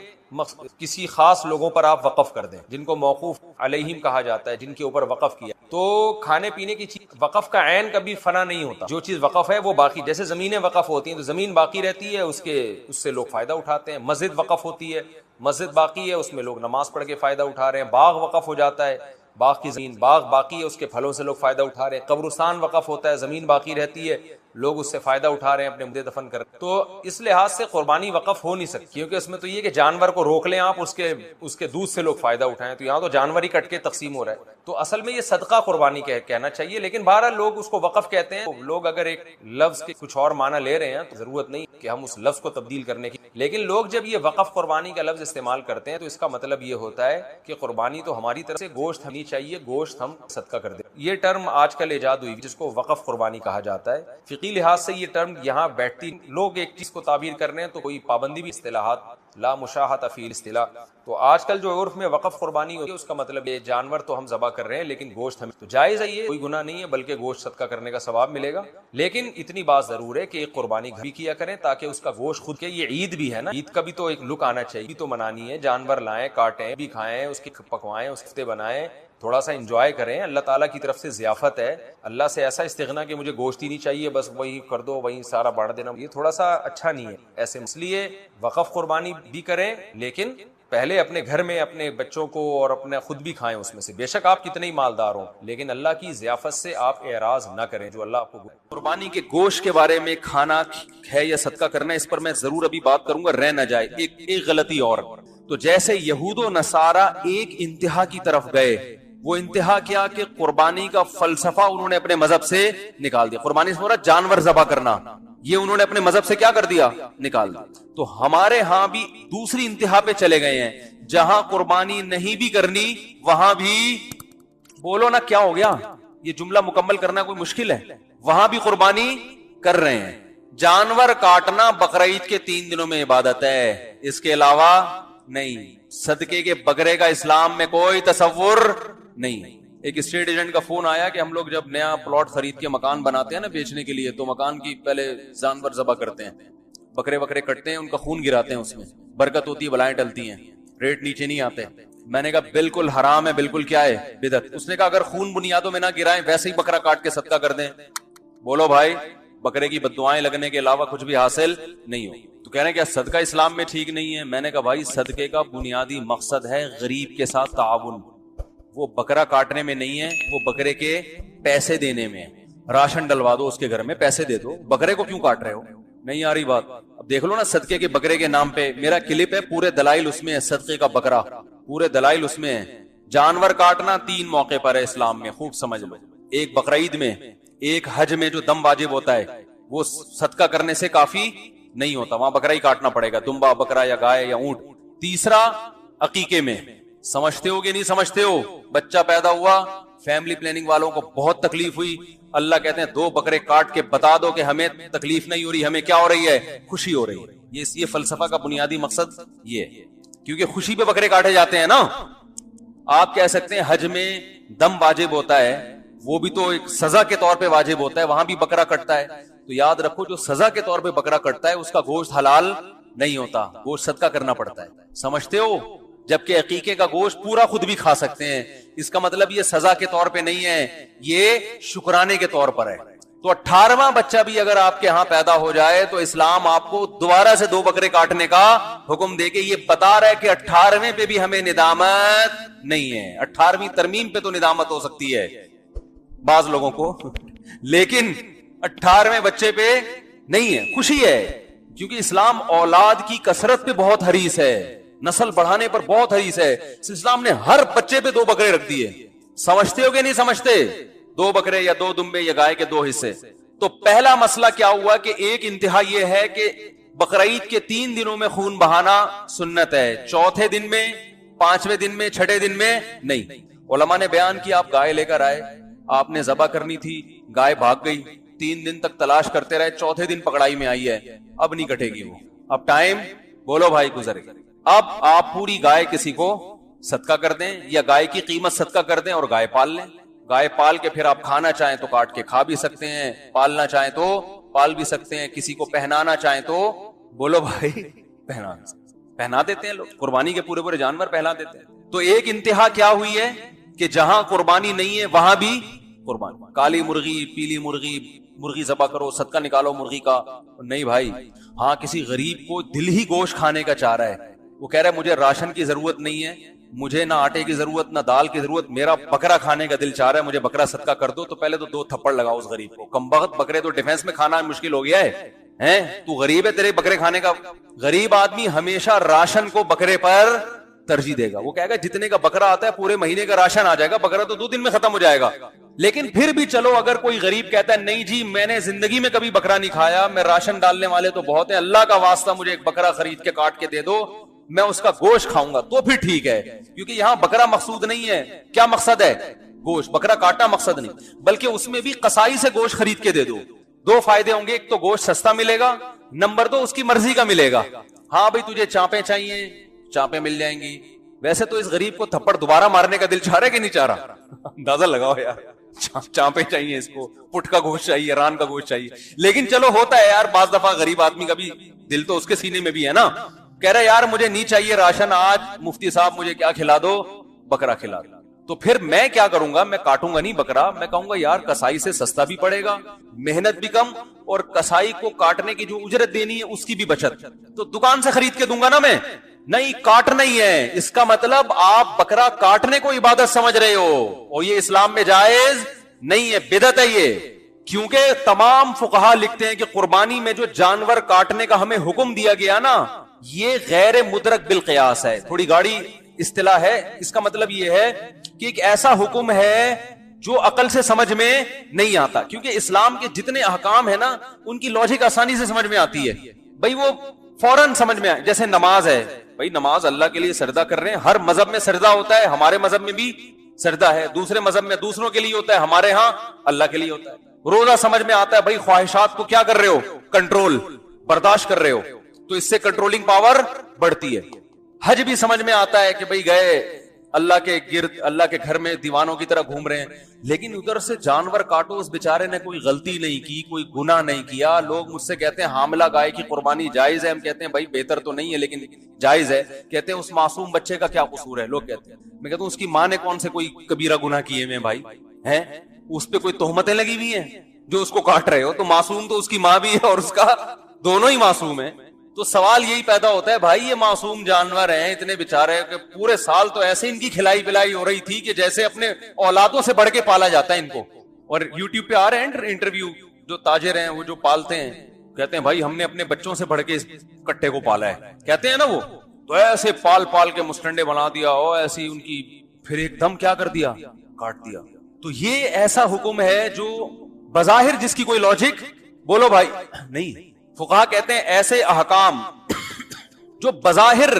کسی خاص لوگوں پر آپ وقف کر دیں، جن کو موقوف علیہم کہا جاتا ہے، جن کے اوپر وقف کیا. تو کھانے پینے کی چیز وقف کا عین کبھی فنا نہیں ہوتا. جو چیز وقف ہے وہ باقی، جیسے زمینیں وقف ہوتی ہیں تو زمین باقی رہتی ہے، اس سے لوگ فائدہ اٹھاتے ہیں. مسجد وقف ہوتی ہے، مسجد باقی ہے، اس میں لوگ نماز پڑھ کے فائدہ اٹھا رہے ہیں. باغ وقف ہو جاتا ہے، باغ کی زمین باغ باقی ہے، اس کے پھلوں سے لوگ فائدہ اٹھا رہے ہیں. قبرستان وقف ہوتا ہے، زمین باقی رہتی ہے، لوگ اس سے فائدہ اٹھا رہے ہیں، اپنے مردے دفن کر. تو اس لحاظ سے قربانی وقف ہو نہیں سکتی، کیونکہ اس میں تو یہ کہ جانور کو روک لیں آپ، اس کے دودھ سے لوگ فائدہ اٹھائیں. تو یہاں تو جانور ہی کٹ کے تقسیم ہو رہا ہے. تو اصل میں یہ صدقہ قربانی کہنا چاہیے، لیکن بہرحال لوگ اس کو وقف کہتے ہیں. لوگ اگر ایک لفظ کے کچھ اور معنی لے رہے ہیں تو ضرورت نہیں کہ ہم اس لفظ کو تبدیل کرنے کی. لیکن لوگ جب یہ وقف قربانی کا لفظ استعمال کرتے ہیں تو اس کا مطلب یہ ہوتا ہے کہ قربانی تو ہماری طرف سے گوشت ہمیں چاہیے، گوشت ہم صدقہ کر دیں. یہ ٹرم آج کل ایجاد ہوئی جس کو وقف قربانی کہا جاتا ہے. فقہی لحاظ سے یہ ٹرم یہاں بیٹھتی، لوگ ایک چیز کو تعبیر کر رہے ہیں تو کوئی پابندی بھی، اصطلاحات لا مشاہۃ فی الاصطلاح. تو آج کل جو عرف میں وقف قربانی ہوتی ہے اس کا مطلب یہ جانور تو ہم ذبح کر رہے ہیں لیکن گوشت ہمیں. تو جائز ہے، یہ کوئی گناہ نہیں ہے، بلکہ گوشت صدقہ کرنے کا ثواب ملے گا. لیکن اتنی بات ضرور ہے کہ ایک قربانی بھی کیا کریں تاکہ اس کا گوشت خود کے، یہ عید بھی ہے نا، عید کا بھی تو ایک لک آنا چاہیے. بھی تو منانی ہے، جانور لائیں، کاٹیں بھی، کھائیں، اس کی پکوائیں، اس ہفتے بنائیں، تھوڑا سا انجوائے کریں. اللہ تعالیٰ کی طرف سے ضیافت ہے. اللہ سے ایسا استغنا کہ مجھے گوشت ہی نہیں چاہیے، بس وہی کر دو، وہی سارا بانٹ دینا، یہ تھوڑا سا اچھا نہیں ہے. ایسے اس لیے وقف قربانی بھی کریں، لیکن پہلے اپنے گھر میں اپنے بچوں کو اور اپنے خود بھی کھائیں اس میں سے. بے شک آپ کتنے ہی مالدار ہوں، لیکن اللہ کی ضیافت سے آپ اعراض نہ کریں جو اللہ آپ کو. قربانی کے گوشت کے بارے میں، کھانا ہے یا صدقہ کرنا، اس پر میں ضرور ابھی بات کروں گا، رہ نہ جائے. ایک غلطی اور، تو جیسے یہود و نصارہ ایک انتہا کی طرف گئے، وہ انتہا کیا کہ قربانی کا فلسفہ انہوں نے اپنے مذہب سے نکال دیا. قربانی سے مراد جانور ذبح کرنا، یہ انہوں نے اپنے مذہب سے کیا کر دیا؟ نکال دیا. تو ہمارے ہاں بھی دوسری انتہا پہ چلے گئے ہیں، جہاں قربانی نہیں بھی کرنی وہاں بھی، بولو نا کیا ہو گیا؟ یہ جملہ مکمل کرنا کوئی مشکل ہے؟ وہاں بھی قربانی کر رہے ہیں. جانور کاٹنا بقرعید کے 3 دنوں میں عبادت ہے, اس کے علاوہ نہیں. صدقے کے بکرے کا اسلام میں کوئی تصور نہیں. ایک اسٹیٹ ایجنٹ کا فون آیا کہ ہم لوگ جب نیا پلاٹ خرید کے مکان بناتے ہیں نا بیچنے کے لیے, تو مکان کی پہلے جانور ذبح کرتے ہیں, بکرے وکرے کٹتے ہیں, ان کا خون گراتے ہیں, اس میں برکت ہوتی ہے, بلائیں ٹلتی ہیں, ریٹ نیچے نہیں آتے. میں نے کہا بالکل حرام ہے, بالکل کیا ہے, بدعت. اس نے کہا اگر خون بنیادوں میں نہ گرائیں ویسے ہی بکرا کاٹ کے صدقہ کر دیں. بولو بھائی, بکرے کی بددعائیں لگنے کے علاوہ کچھ بھی حاصل نہیں ہو. تو کہہ رہے ہیں کیا صدقہ اسلام میں ٹھیک نہیں ہے؟ میں نے کہا بھائی صدقے کا بنیادی مقصد ہے غریب کے ساتھ تعاون. وہ بکرا کاٹنے میں نہیں ہے, وہ بکرے کے پیسے دینے میں. راشن ڈلوا دو اس کے گھر میں, پیسے دے دو, بکرے کو کیوں کاٹ رہے ہو؟ نہیں آ رہی بات؟ اب دیکھ لو نا صدقے کے بکرے کے نام پہ میرا کلپ ہے, پورے دلائل اس میں ہے. صدقے کا بکرا پورے دلائل اس میں ہے. جانور کاٹنا 3 موقع پر ہے اسلام میں, خوب سمجھ لو. ایک بقرعید میں, ایک حج میں جو دم واجب ہوتا ہے, وہ صدقہ کرنے سے کافی نہیں ہوتا, وہاں بکرا ہی کاٹنا پڑے گا, دمبا بکرا یا گائے یا اونٹ. تیسرا عقیقے میں, سمجھتے ہو کہ نہیں سمجھتے ہو؟ بچہ پیدا ہوا, فیملی پلاننگ والوں کو بہت تکلیف ہوئی, اللہ کہتے ہیں 2 بکرے کاٹ کے بتا دو کہ ہمیں تکلیف نہیں ہو رہی, ہمیں کیا ہو رہی ہے, خوشی ہو رہی ہے. یہ فلسفہ کا بنیادی مقصد یہ ہے, کیونکہ خوشی پہ بکرے کاٹے جاتے ہیں نا. آپ کہہ سکتے ہیں حج میں دم واجب ہوتا ہے, وہ بھی تو ایک سزا کے طور پہ واجب ہوتا ہے, وہاں بھی بکرا کٹتا ہے. تو یاد رکھو جو سزا کے طور پہ بکرا کٹتا ہے اس کا گوشت حلال نہیں ہوتا, گوشت صدقہ کرنا پڑتا ہے. سمجھتے ہو؟ جبکہ عقیقے کا گوشت پورا خود بھی کھا سکتے ہیں. اس کا مطلب یہ سزا کے طور پہ نہیں ہے, یہ شکرانے کے طور پر ہے. تو 18واں بچہ بھی اگر آپ کے ہاں پیدا ہو جائے تو اسلام آپ کو دوبارہ سے 2 بکرے کاٹنے کا حکم دے کے یہ بتا رہا ہے کہ 18ویں پہ بھی ہمیں ندامت نہیں ہے. 18ویں ترمیم پہ تو ندامت ہو سکتی ہے بعض لوگوں کو, لیکن 18ویں بچے پہ نہیں ہے, خوشی ہے. کیونکہ اسلام اولاد کی کثرت پہ بہت حریص ہے, نسل بڑھانے پر بہت حریص ہے. اسلام نے ہر بچے پہ 2 بکرے رکھ دیے. سمجھتے ہو کہ نہیں سمجھتے؟ 2 بکرے یا 2 دمبے یا گائے کے 2 حصے. تو پہلا مسئلہ کیا ہوا کہ ایک انتہا یہ ہے کہ بقرعید کے 3 دنوں میں خون بہانا سنت ہے, 4تھے دن میں, 5ویں دن میں, 6ٹھے دن میں نہیں. علماء نے بیان کیا آپ گائے لے کر آئے, آپ نے ذبح کرنی تھی, گائے بھاگ گئی, 3 دن تک تلاش کرتے رہے, 4تھے دن پکڑائی میں آئی ہے, اب نہیں کٹے گی وہ, اب ٹائم بولو بھائی گزر گیا. اب آپ پوری گائے کسی کو صدقہ کر دیں یا گائے کی قیمت صدقہ کر دیں اور گائے پال لیں. گائے پال کے پھر آپ کھانا چاہیں تو کاٹ کے کھا بھی سکتے ہیں, پالنا چاہیں تو پال بھی سکتے ہیں, کسی کو پہنانا چاہیں تو بولو بھائی پہنا دیتے ہیں لوگ, قربانی کے پورے جانور پہنا دیتے ہیں. تو ایک انتہا کیا ہوئی ہے کہ جہاں قربانی نہیں ہے وہاں بھی قربانی. کالی مرغی, پیلی مرغی, مرغی ذبح کرو, صدقہ نکالو مرغی کا. نہیں بھائی, ہاں کسی غریب کو دل ہی گوشت کھانے کا چاہ رہا ہے, وہ کہہ رہا ہے مجھے راشن کی ضرورت نہیں ہے, مجھے نہ آٹے کی ضرورت نہ دال کی ضرورت, میرا بکرا کھانے کا دل چاہ رہا ہے, مجھے بکرا صدقہ کر دو. تو پہلے تو 2 تھپڑ لگاؤ اس غریب کو. کمبخت بکرے تو ڈیفینس میں کھانا مشکل ہو گیا ہے, تو غریب ہے, تیرے بکرے کھانے کا. غریب آدمی ہمیشہ راشن کو بکرے پر ترجیح دے گا. وہ کہے گا جتنے کا بکرا آتا ہے پورے مہینے کا راشن آ جائے گا, بکرا تو 2 دن میں ختم ہو جائے گا. لیکن پھر بھی چلو اگر کوئی غریب کہتا ہے نہیں جی میں نے زندگی میں کبھی بکرا نہیں کھایا, میں راشن ڈالنے والے تو بہت ہیں, اللہ کا واسطہ مجھے ایک بکرا خرید کے کاٹ کے دے دو, میں اس کا گوشت کھاؤں گا, تو پھر ٹھیک ہے. کیونکہ یہاں بکرا مقصود نہیں ہے. کیا مقصد ہے؟ گوشت. بکرا کاٹنا مقصد نہیں, بلکہ اس میں بھی قصائی سے گوشت خرید کے دے دو. 2 فائدے ہوں گے, ایک تو گوشت سستا ملے گا, نمبر 2 اس کی مرضی کا ملے گا. ہاں بھائی تجھے چانپیں چاہیے, چانپیں مل جائیں گی. ویسے تو اس غریب کو تھپڑ دوبارہ مارنے کا دل چاہ رہا ہے کہ نہیں چاہ رہا؟ اندازہ لگاؤ یار, چانپیں چاہیے اس کو, پٹ کا گوشت چاہیے, ران کا گوشت چاہیے. لیکن چلو ہوتا ہے یار, بعض دفعہ غریب آدمی کا بھی دل تو اس کے سینے میں بھی ہے نا, کہہ رہا ہے یار مجھے نہیں چاہیے راشن, آج مفتی صاحب مجھے کیا کھلا دو, بکرا کھلا دو. تو پھر میں کیا کروں گا, میں کاٹوں گا نہیں بکرا, میں کہوں گا یار کسائی سے سستا بھی پڑے گا, محنت بھی کم, اور کسائی کو کاٹنے کی جو اجرت دینی ہے اس کی بھی بچت. تو دکان سے خرید کے دوں گا نا میں, نہیں کاٹنا ہی ہے. اس کا مطلب آپ بکرا کاٹنے کو عبادت سمجھ رہے ہو, اور یہ اسلام میں جائز نہیں ہے, بدعت ہے یہ. کیونکہ تمام فقہا لکھتے ہیں کہ قربانی میں جو جانور کاٹنے کا ہمیں حکم دیا گیا نا, یہ غیر مدرک بالقیاس ہے. تھوڑی گاڑی اصطلاح ہے, اس کا مطلب یہ ہے کہ ایک ایسا حکم ہے جو عقل سے سمجھ میں نہیں آتا. کیونکہ اسلام کے جتنے احکام ہیں نا ان کی لاجک آسانی سے سمجھ میں آتی ہے بھائی, وہ فوراً سمجھ میں آئے. جیسے نماز ہے بھائی, نماز اللہ کے لیے سجدہ کر رہے ہیں, ہر مذہب میں سجدہ ہوتا ہے, ہمارے مذہب میں بھی سجدہ ہے, دوسرے مذہب میں دوسروں کے لیے ہوتا ہے, ہمارے ہاں اللہ کے لیے ہوتا ہے. روزہ سمجھ میں آتا ہے بھائی خواہشات کو کیا کر رہے ہو, کنٹرول, برداشت کر رہے ہو, تو اس سے کنٹرولنگ پاور بڑھتی ہے. حج بھی سمجھ میں آتا ہے کہ بھائی گئے اللہ کے گرد, اللہ کے گھر میں دیوانوں کی طرح گھوم رہے ہیں, لیکن ادھر سے جانور کاٹو, اس بیچارے نے کوئی غلطی نہیں کی, کوئی گناہ نہیں کیا. لوگ مجھ سے کہتے ہیں حاملہ گائے کی قربانی جائز ہے, ہم کہتے ہیں بھائی بہتر تو نہیں ہے لیکن جائز ہے. کہتے ہیں اس معصوم بچے کا کیا قصور ہے, لوگ کہتے ہیں. میں کہتا ہوں اس کی ماں نے کون سے کوئی کبیرہ گناہ کیے میں بھائی ہیں, اس پہ کوئی تہمتیں لگی ہوئی ہیں جو اس کو کاٹ رہے ہو, تو معصوم تو اس کی ماں بھی ہے اور اس کا, دونوں ہی معصوم ہیں. تو سوال یہی پیدا ہوتا ہے بھائی یہ معصوم جانور ہیں اتنے بیچارے کہ پورے سال تو ایسے ان کی کھلائی پلائی ہو رہی تھی کہ جیسے اپنے اولادوں سے بڑھ کے پالا جاتا ہے ان کو. اور یوٹیوب پہ آ رہے ہیں انٹرویو, جو تاجر ہیں وہ جو پالتے ہیں کہتے ہیں بھائی ہم نے اپنے بچوں سے بڑھ کے اس کٹے کو پالا ہے, کہتے ہیں نا وہ, تو ایسے پال پال کے مسٹنڈے بنا دیا اور ایسی ان کی, پھر ایک دم کیا کر دیا, کاٹ دیا. تو یہ ایسا حکم ہے جو بظاہر جس کی کوئی لاجک بولو بھائی نہیں. فقہا کہتے ہیں ایسے احکام جو بظاہر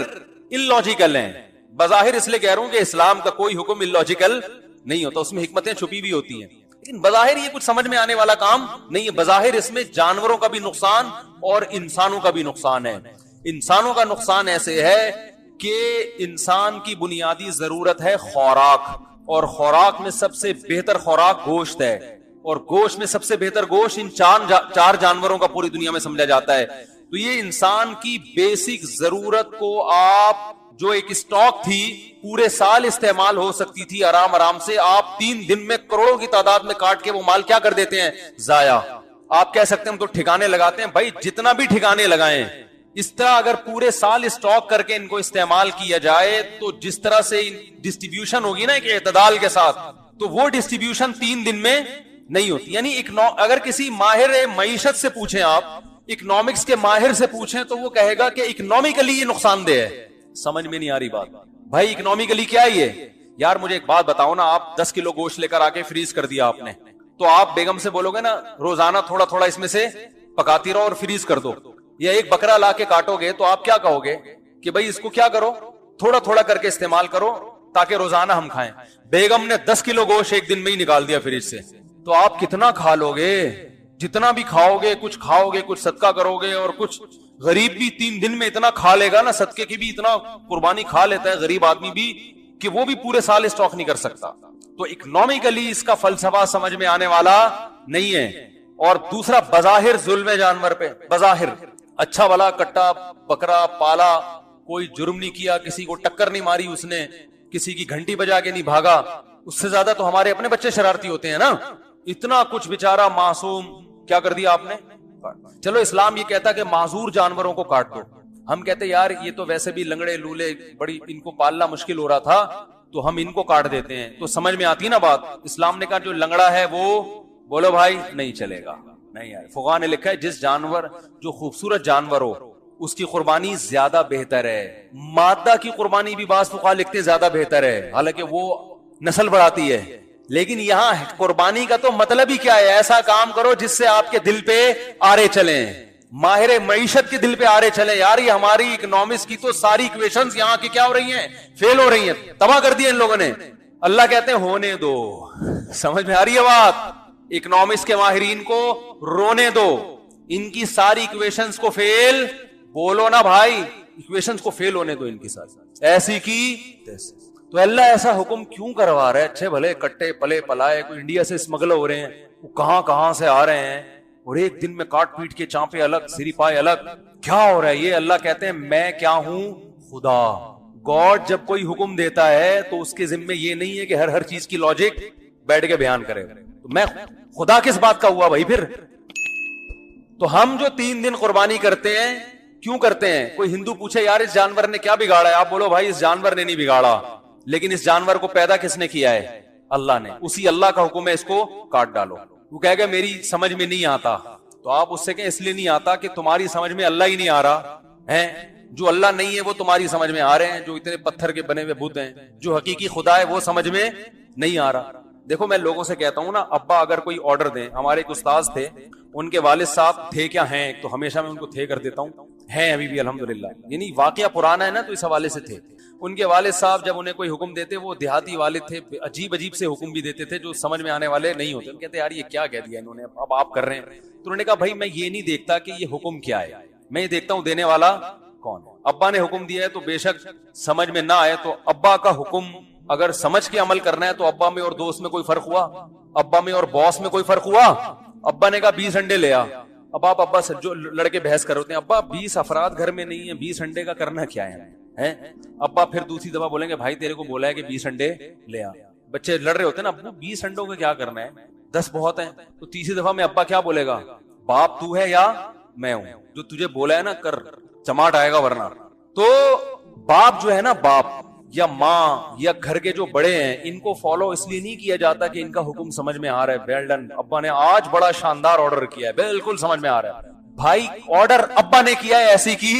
اللاجیکل ہیں, بظاہر اس لیے کہہ رہا ہوں کہ اسلام کا کوئی حکم اللاجیکل نہیں ہوتا, اس میں حکمتیں چھپی بھی ہوتی ہیں, لیکن بظاہر یہ کچھ سمجھ میں آنے والا کام نہیں ہے. بظاہر اس میں جانوروں کا بھی نقصان اور انسانوں کا بھی نقصان ہے. انسانوں کا نقصان ایسے ہے کہ انسان کی بنیادی ضرورت ہے خوراک, اور خوراک میں سب سے بہتر خوراک گوشت ہے, اور گوشت میں سب سے بہتر گوشت ان چار جانوروں کا پوری دنیا میں سمجھا جاتا ہے. تو یہ انسان کی بیسک ضرورت کو آپ جو ایک اسٹاک تھی پورے سال استعمال ہو سکتی تھی آرام آرام سے, آپ 3 دن میں کروڑوں کی تعداد میں کاٹ کے وہ مال کیا کر دیتے ہیں, ضائع. آپ کہہ سکتے ہیں ہم تو ٹھکانے لگاتے ہیں, بھائی جتنا بھی ٹھکانے لگائیں اس طرح اگر پورے سال اسٹاک کر کے ان کو استعمال کیا جائے تو جس طرح سے ڈسٹریبیوشن ہوگی نا ایک اعتدال کے ساتھ, تو وہ ڈسٹریبیوشن 3 دن میں نہیں ہوتی. یعنی اگر کسی ماہر معیشت سے پوچھیں, آپ اکنامکس کے ماہر سے پوچھیں تو وہ کہے گا کہ اکنامکلی یہ نقصان دہ ہے. سمجھ میں نہیں آ رہی بات بھائی, اکنامکلی کیا ہے یہ یار. مجھے ایک بات بتاؤ نا, آپ 10 کلو گوشت لے کر آ کے فریز کر دیا آپ نے, تو آپ بیگم سے بولو گے نا روزانہ تھوڑا تھوڑا اس میں سے پکاتی رہو اور فریز کر دو, یا ایک بکرا لا کے کاٹو گے تو آپ کیا کہو گے کہ بھائی اس کو کیا کرو, تھوڑا تھوڑا کر کے استعمال کرو تاکہ روزانہ ہم کھائیں. بیگم نے 10 کلو گوشت ایک دن میں ہی نکال دیا فریج سے, تو آپ کتنا کھا لو گے, جتنا بھی کھاؤ گے, کچھ کھاؤ گے, کچھ صدقہ کرو گے, اور کچھ غریب بھی 3 دن میں اتنا کھا لے گا نا, صدقے کی بھی اتنا قربانی کھا لیتا ہے غریب آدمی بھی کہ وہ بھی پورے سال اسٹاک نہیں کر سکتا. تو اکنامکلی اس کا فلسفہ سمجھ میں آنے والا نہیں ہے. اور دوسرا بظاہر ظلم جانور پہ, بظاہر اچھا والا کٹا بکرا پالا, کوئی جرم نہیں کیا, کسی کو ٹکر نہیں ماری اس نے, کسی کی گھنٹی بجا کے نہیں بھاگا, اس سے زیادہ تو ہمارے اپنے بچے شرارتی ہوتے ہیں نا. اتنا کچھ بیچارہ معصوم کیا کر دیا آپ نے. چلو اسلام یہ کہتا کہ معذور جانوروں کو کاٹ دو, ہم کہتے یار یہ تو ویسے بھی لنگڑے لولے بڑی ان کو پالنا مشکل ہو رہا تھا تو ہم ان کو کاٹ دیتے ہیں, تو سمجھ میں آتی نا بات. اسلام نے کہا جو لنگڑا ہے وہ بولو بھائی نہیں چلے گا. نہیں یار, فقہا نے لکھا ہے جس جانور جو خوبصورت جانور ہو اس کی قربانی زیادہ بہتر ہے. مادہ کی قربانی بھی بعض فقہا لکھتے زیادہ بہتر ہے, حالانکہ وہ نسل بڑھاتی ہے. لیکن یہاں قربانی کا تو مطلب ہی کیا ہے, ایسا کام کرو جس سے آپ کے دل پہ آرے چلیں, ماہر معیشت کے دل پہ آرے چلیں. یار یہ ہماری اکنامکس کی تو ساری ایکویشنز یہاں کی کیا ہو رہی ہیں, فیل ہو رہی ہیں, تباہ کر دیا ان لوگوں نے. اللہ کہتے ہیں ہونے دو. سمجھ میں آ رہی ہے بات, اکنامکس کے ماہرین کو رونے دو, ان کی ساری ایکویشنز کو فیل بولو نا بھائی, ایکویشنز کو فیل ہونے دو ان کی ساتھ ایسی کی تیسی. تو اللہ ایسا حکم کیوں کروا رہا ہے؟ اچھے بھلے کٹے پلے پلائے کوئی انڈیا سے اسمگل ہو رہے ہیں, وہ کہاں کہاں سے آ رہے ہیں, اور ایک دن میں کاٹ پیٹ کے چانپے الگ سری پائے الگ, کیا ہو رہا ہے یہ؟ اللہ کہتے ہیں میں کیا ہوں, خدا. گاڈ جب کوئی حکم دیتا ہے تو اس کے ذمے یہ نہیں ہے کہ ہر چیز کی لاجک بیٹھ کے بیان کرے. تو میں خدا کس بات کا ہوا بھائی پھر؟ تو ہم جو 3 دن قربانی کرتے ہیں کیوں کرتے ہیں؟ کوئی ہندو پوچھے یار اس جانور نے کیا بگاڑا ہے, آپ بولو بھائی اس جانور نے نہیں بگاڑا, لیکن اس جانور کو پیدا کس نے کیا ہے؟ اللہ نے. اسی اللہ کا حکم ہے اس کو کاٹ ڈالو. وہ کہے گا میری سمجھ میں نہیں آتا, تو آپ اس سے کہیں اس لیے نہیں آتا کہ تمہاری سمجھ میں اللہ ہی نہیں آ رہا ہے. جو اللہ نہیں ہے وہ تمہاری سمجھ میں آ رہے ہیں, جو اتنے پتھر کے بنے ہوئے بت ہیں, جو حقیقی خدا ہے وہ سمجھ میں نہیں آ رہا. دیکھو میں لوگوں سے کہتا ہوں نا, ابا اگر کوئی آرڈر دیں, ہمارے ایک استاذ تھے, ان کے والد صاحب تھے کیا ہیں, تو ہمیشہ میں ان کو تھے کر دیتا ہوں, ہیں ابھی بھی الحمدللہ، یعنی واقعہ پرانا ہے نا، تو اس حوالے سے تھے. ان کے والد صاحب جب انہیں کوئی حکم دیتے، وہ دیہاتی والد تھے، عجیب عجیب سے حکم بھی دیتے تھے جو سمجھ میں آنے والے نہیں ہوتے. کہتے یار یہ کیا کہہ دیا انہوں نے، اب آپ کر رہے ہیں. تو انہوں نے کہا بھائی میں یہ نہیں دیکھتا کہ یہ حکم کیا ہے، میں یہ دیکھتا ہوں دینے والا کون ہے. ابا نے حکم دیا ہے تو بے شک سمجھ میں نہ آئے تو ابا کا حکم اگر سمجھ کے عمل کرنا ہے تو ابا میں اور دوست میں کوئی فرق ہوا؟ ابا میں اور باس میں کوئی فرق ہوا؟ ابا نے کہا 20 انڈے لے آ. اب آپ ابا سے جو لڑکے بحث کر ہوتے ہیں، ابا 20 افراد گھر میں نہیں ہیں، 20 انڈے کا کرنا کیا ہے؟ ابا پھر دوسری دفعہ بولیں گے بھائی تیرے کو بولا ہے کہ 20 انڈے لے آ. بچے لڑ رہے ہوتے ہیں نا، ابو 20 انڈوں کا کیا کرنا ہے، 10 بہت ہیں. تو تیسری دفعہ میں ابا کیا بولے گا، باپ تو ہے یا میں ہوں، جو تجھے بولا ہے نا کر، چماٹ آئے گا ورنہ. تو باپ جو ہے نا، باپ یا ماں یا گھر کے جو بڑے ہیں، ان کو فالو اس لیے نہیں کیا جاتا کہ ان کا حکم سمجھ میں آ رہا ہے، ویل ڈن، ابا نے آج بڑا شاندار آرڈر کیا ہے، بالکل سمجھ میں آ رہا ہے. بھائی آرڈر ابا نے کیا ہے ایسی کی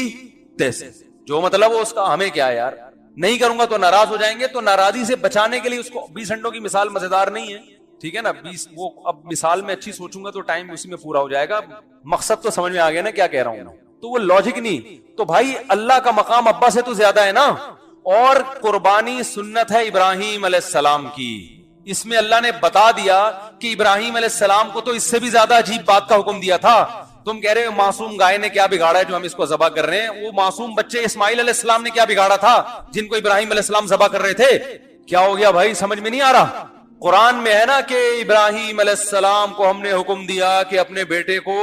تیسے، جو مطلب وہ اس کا ہمیں کیا ہے یار، نہیں کروں گا تو ناراض ہو جائیں گے. تو ناراضی سے بچانے کے لیے اس کو 20 انڈوں کی مثال مزیدار نہیں ہے، ٹھیک ہے نا. 20 وہ اب مثال میں اچھی سوچوں گا تو ٹائم اسی میں پورا ہو جائے گا. مقصد تو سمجھ میں آ گیا نا کیا کہہ رہا ہوں، تو وہ لاجک نہیں. تو بھائی اللہ کا مقام ابا سے تو زیادہ ہے نا. اور قربانی سنت ہے ابراہیم علیہ السلام کی. اس میں اللہ نے بتا دیا کہ ابراہیم علیہ السلام کو تو اس سے بھی زیادہ عجیب بات کا حکم دیا تھا. تم کہہ رہے ہو معصوم گائے نے کیا بگاڑا ہے جو ہم اس کو ذبح کر رہے ہیں، وہ معصوم بچے اسماعیل علیہ السلام نے کیا بگاڑا تھا جن کو ابراہیم علیہ السلام ذبح کر رہے تھے. کیا ہو گیا بھائی، سمجھ میں نہیں آ رہا؟ قرآن میں ہے نا کہ ابراہیم علیہ السلام کو ہم نے حکم دیا کہ اپنے بیٹے کو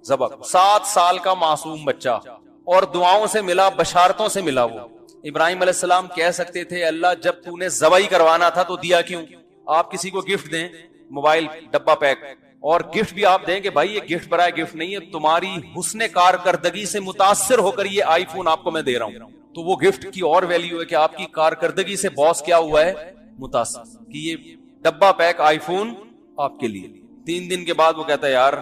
ذبح، 7 سال کا معصوم بچہ، اور دعاؤں سے ملا، بشارتوں سے ملا. وہ ابراہیم علیہ السلام کہہ سکتے تھے اللہ جب تو نے ذبح کروانا تھا تو دیا کیوں؟ آپ کسی کو گفٹ دیں، موبائل ڈبہ پیک، اور گفٹ بھی آپ دیں کہ بھائی یہ گفٹ برائے گفٹ نہیں ہے، تمہاری حسن کارکردگی سے متاثر ہو کر یہ آئی فون آپ کو میں دے رہا ہوں، تو وہ گفٹ کی اور ویلیو ہے کہ آپ کی کارکردگی سے باس کیا ہوا ہے، متاثر، کہ یہ ڈبہ پیک آئی فون آپ کے لیے. 3 دن کے بعد وہ کہتا ہے یار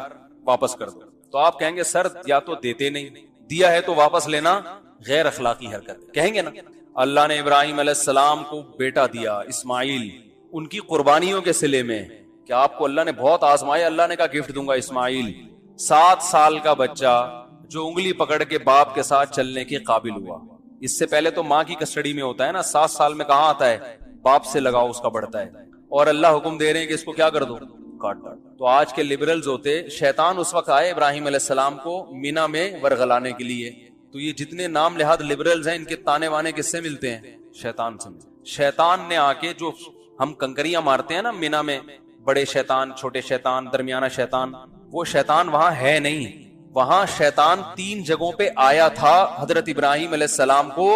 واپس کر دو، تو آپ کہیں گے سر یا تو دیتے نہیں، دیا ہے تو واپس لینا غیر اخلاقی حرکت، کہیں گے نا. اللہ نے ابراہیم علیہ السلام کو بیٹا دیا اسماعیل، ان کی قربانیوں کے صلے میں کہ آپ کو اللہ نے بہت آزمایا. اللہ نے کہا گفٹ دوں گا اسماعیل، 7 سال کا بچہ جو انگلی پکڑ کے باپ کے ساتھ چلنے کے قابل ہوا. اس سے پہلے تو ماں کی کسٹڈی میں ہوتا ہے نا، 7 سال میں کہاں آتا ہے، باپ سے لگاؤ اس کا بڑھتا ہے. اور اللہ حکم دے رہے ہیں کہ اس کو کیا کر دو، کاٹ دو. تو آج کے لبرلز ہوتے، شیطان اس وقت آئے ابراہیم علیہ السلام کو مینا میں ورغلانے کے لیے. تو یہ جتنے نام لحاظ لبرلز ہیں، ان کے تانے وانے کس سے ملتے ہیں، شیطان سے. شیطان نے آ کے، جو ہم کنکریاں مارتے ہیں نا مینا میں، بڑے شیطان، چھوٹے شیطان، درمیانہ شیطان، وہ شیطان وہاں ہے نہیں. وہاں شیطان 3 جگہوں پہ آیا تھا حضرت ابراہیم علیہ السلام کو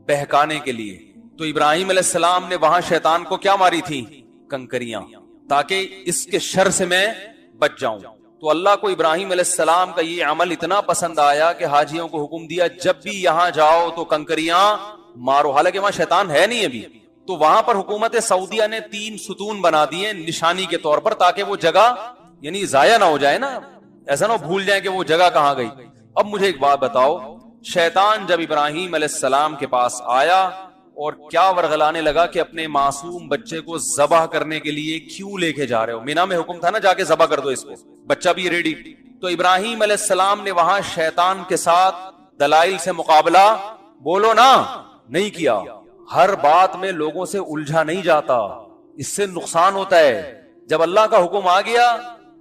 بہکانے کے لیے. تو ابراہیم علیہ السلام نے وہاں شیطان کو کیا ماری تھی، کنکریاں، تاکہ اس کے شر سے میں بچ جاؤں. تو اللہ کو ابراہیم علیہ السلام کا یہ عمل اتنا پسند آیا کہ حاجیوں کو حکم دیا جب بھی یہاں جاؤ تو کنکریاں مارو. حالانکہ وہاں شیطان ہے نہیں ابھی. تو وہاں پر حکومت سعودیہ نے 3 ستون بنا دیے نشانی کے طور پر، تاکہ وہ جگہ یعنی ضائع نہ ہو جائے نا، ایسا نہ بھول جائیں کہ وہ جگہ کہاں گئی. اب مجھے ایک بات بتاؤ، شیطان جب ابراہیم علیہ السلام کے پاس آیا اور کیا ورغلانے لگا کہ اپنے معصوم بچے کو ذبح کرنے کے لیے کیوں لے کے جا رہے ہو، مینا میں حکم تھا نا جا کے ذبح کر دو اس کو، بچہ بھی ریڈی. تو ابراہیم علیہ السلام نے وہاں شیطان کے ساتھ دلائل سے مقابلہ بولو نا نہیں کیا. ہر بات میں لوگوں سے الجھا نہیں جاتا، اس سے نقصان ہوتا ہے. جب اللہ کا حکم آ گیا،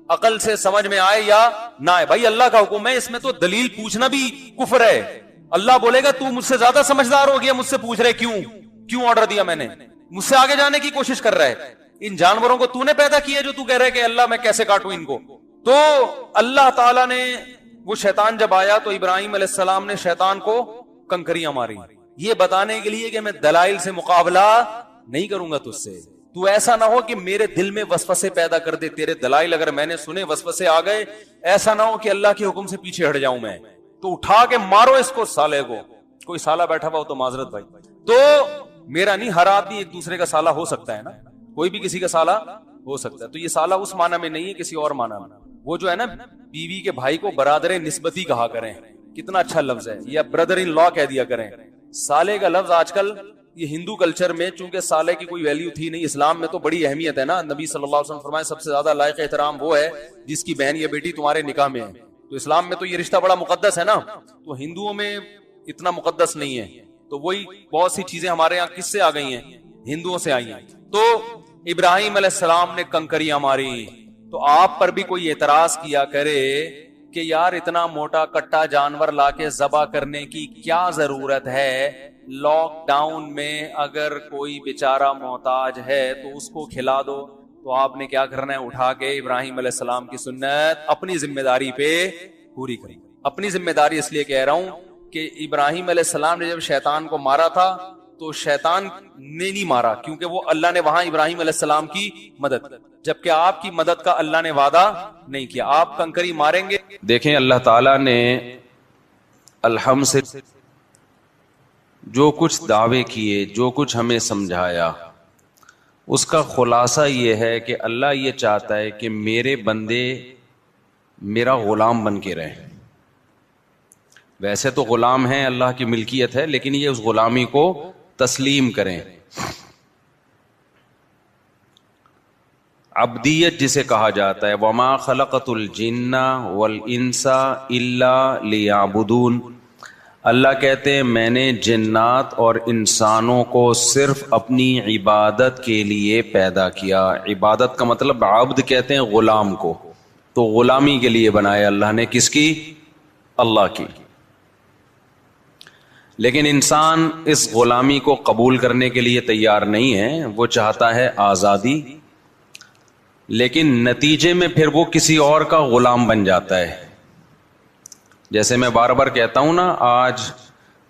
عقل سے سمجھ میں آئے یا نہ آئے، بھائی اللہ کا حکم ہے، اس میں تو دلیل پوچھنا بھی کفر ہے. اللہ بولے گا تو مجھ سے زیادہ سمجھدار ہو گیا، مجھ سے پوچھ رہے کیوں آرڈر دیا میں نے، مجھ سے آگے جانے کی کوشش کر رہا ہے. ان جانوروں کو تو نے پیدا کیا جو تو کہہ رہا ہے کہ اللہ میں کیسے کاٹوں ان کو. تو اللہ تعالیٰ نے، وہ شیطان جب آیا تو ابراہیم علیہ السلام نے شیطان کو کنکریاں ماری، یہ بتانے کے لیے کہ میں دلائل سے مقابلہ نہیں کروں گا تجھ سے. تو ایسا نہ ہو کہ میرے دل میں وسوسے پیدا کر دے، تیرے دلائل اگر میں نے سنے وسوسے آ گئے، ایسا نہ ہو کہ اللہ کے حکم سے پیچھے ہٹ جاؤں میں. تو اٹھا کے مارو اس کو، سالے کو. کوئی سالہ بیٹھا ہوا ہو تو معذرت بھائی، تو میرا نہیں، ہر آدمی ایک دوسرے کا سالہ ہو سکتا ہے نا، کوئی بھی کسی کا سالہ ہو سکتا ہے. تو یہ سالہ اس معنی میں نہیں ہے، کسی اور معنی میں. وہ جو ہے نا بیوی کے بھائی کو برادر نسبتی کہا کریں، کتنا اچھا لفظ ہے، یا بردر ان لا کہہ دیا کریں. سالے کا لفظ آج کل یہ ہندو کلچر میں، چونکہ سالے کی کوئی ویلیو تھی نہیں، اسلام میں تو بڑی اہمیت ہے نا. نبی صلی اللہ علیہ وسلم فرمائے سب سے زیادہ لائق احترام وہ ہے جس کی بہن یا بیٹی تمہارے نکاح میں ہے. تو اسلام میں تو یہ رشتہ بڑا مقدس ہے نا. تو تو ہندوؤں میں اتنا مقدس نہیں ہے، تو وہی بہت سی چیزیں ہمارے یہاں کس سے آ گئی ہیں؟ ہندوؤں سے آئی ہیں. تو ابراہیم علیہ السلام نے کنکریاں ماری، تو آپ پر بھی کوئی اعتراض کیا کرے کہ یار اتنا موٹا کٹا جانور لا کے ذبح کرنے کی کیا ضرورت ہے؟ لاک ڈاؤن میں اگر کوئی بیچارہ محتاج ہے تو اس کو کھلا دو. تو آپ نے کیا کرنا ہے؟ اٹھا کے ابراہیم علیہ السلام کی سنت اپنی ذمہ داری پہ پوری کریں. اپنی ذمہ داری اس لیے کہہ رہا ہوں کہ ابراہیم علیہ السلام نے جب شیطان کو مارا تھا تو شیطان نے نہیں مارا، کیونکہ وہ اللہ نے وہاں ابراہیم علیہ السلام کی مدد، جبکہ آپ کی مدد کا اللہ نے وعدہ نہیں کیا. آپ کنکری ماریں گے. دیکھیں اللہ تعالیٰ نے الحم سے جو کچھ دعوے کیے، جو کچھ ہمیں سمجھایا، اس کا خلاصہ یہ ہے کہ اللہ یہ چاہتا ہے کہ میرے بندے میرا غلام بن کے رہیں. ویسے تو غلام ہیں، اللہ کی ملکیت ہے، لیکن یہ اس غلامی کو تسلیم کریں. عبدیت جسے کہا جاتا ہے، وما خلقت الجن والانس الا لیعبدون. اللہ کہتے ہیں میں نے جنات اور انسانوں کو صرف اپنی عبادت کے لیے پیدا کیا. عبادت کا مطلب عبد کہتے ہیں غلام کو، تو غلامی کے لیے بنایا اللہ نے. کس کی؟ اللہ کی. لیکن انسان اس غلامی کو قبول کرنے کے لیے تیار نہیں ہے، وہ چاہتا ہے آزادی، لیکن نتیجے میں پھر وہ کسی اور کا غلام بن جاتا ہے. جیسے میں بار بار کہتا ہوں نا، آج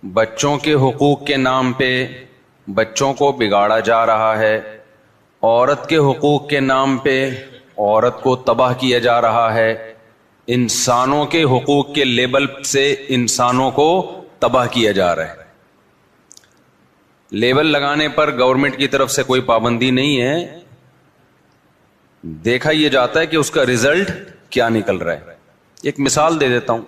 بچوں کے حقوق کے نام پہ بچوں کو بگاڑا جا رہا ہے، عورت کے حقوق کے نام پہ عورت کو تباہ کیا جا رہا ہے، انسانوں کے حقوق کے لیبل سے انسانوں کو تباہ کیا جا رہا ہے. لیبل لگانے پر گورنمنٹ کی طرف سے کوئی پابندی نہیں ہے، دیکھا یہ جاتا ہے کہ اس کا رزلٹ کیا نکل رہا ہے. ایک مثال دے دیتا ہوں.